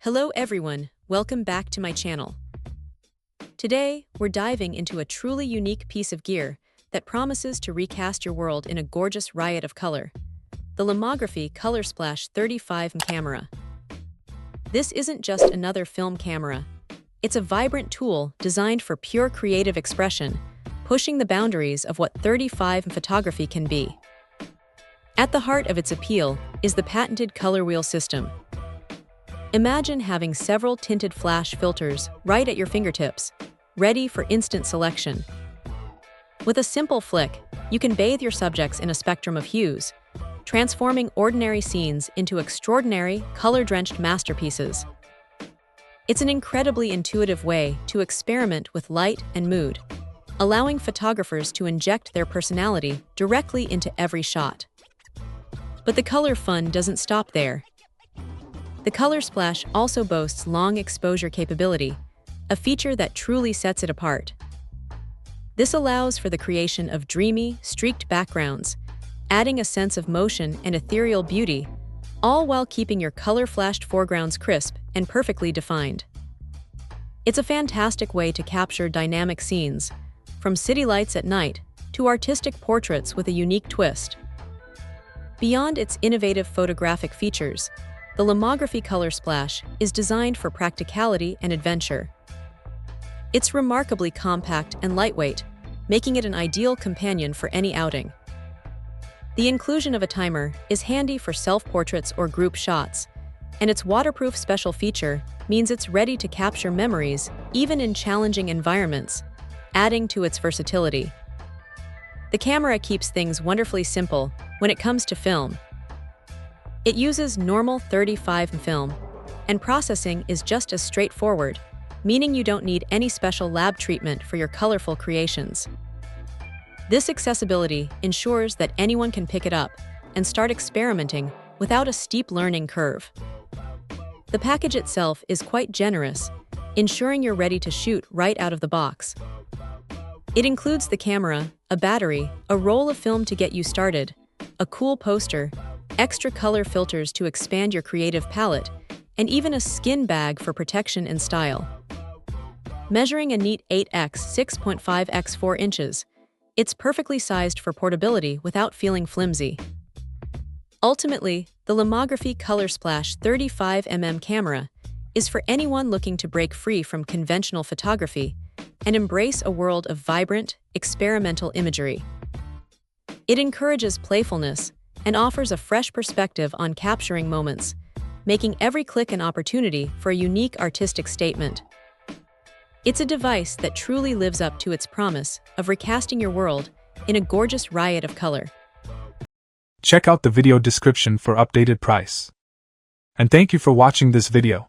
Hello everyone, welcome back to my channel. Today, we're diving into a truly unique piece of gear that promises to recast your world in a gorgeous riot of color. The Lomography Colorsplash 35mm camera. This isn't just another film camera. It's a vibrant tool designed for pure creative expression, pushing the boundaries of what 35mm photography can be. At the heart of its appeal is the patented color wheel system. Imagine having several tinted flash filters right at your fingertips, ready for instant selection. With a simple flick, you can bathe your subjects in a spectrum of hues, transforming ordinary scenes into extraordinary, color-drenched masterpieces. It's an incredibly intuitive way to experiment with light and mood, allowing photographers to inject their personality directly into every shot. But the color fun doesn't stop there. The Colorsplash also boasts long exposure capability, a feature that truly sets it apart. This allows for the creation of dreamy, streaked backgrounds, adding a sense of motion and ethereal beauty, all while keeping your color-flashed foregrounds crisp and perfectly defined. It's a fantastic way to capture dynamic scenes, from city lights at night to artistic portraits with a unique twist. Beyond its innovative photographic features, the Lomography Colorsplash is designed for practicality and adventure. It's remarkably compact and lightweight, making it an ideal companion for any outing. The inclusion of a timer is handy for self-portraits or group shots, and its waterproof special feature means it's ready to capture memories even in challenging environments, adding to its versatility. The camera keeps things wonderfully simple when it comes to film. It uses normal 35mm film, and processing is just as straightforward, meaning you don't need any special lab treatment for your colorful creations. This accessibility ensures that anyone can pick it up and start experimenting without a steep learning curve. The package itself is quite generous, ensuring you're ready to shoot right out of the box. It includes the camera, a battery, a roll of film to get you started, a cool poster, extra color filters to expand your creative palette, and even a skin bag for protection and style. Measuring a neat 8x 6.5x 4 inches, it's perfectly sized for portability without feeling flimsy. Ultimately, the Lomography Colorsplash 35mm camera is for anyone looking to break free from conventional photography and embrace a world of vibrant, experimental imagery. It encourages playfulness and offers a fresh perspective on capturing moments, making every click an opportunity for a unique artistic statement. It's a device that truly lives up to its promise of recasting your world in a gorgeous riot of color. Check out the video description for updated price. And thank you for watching this video.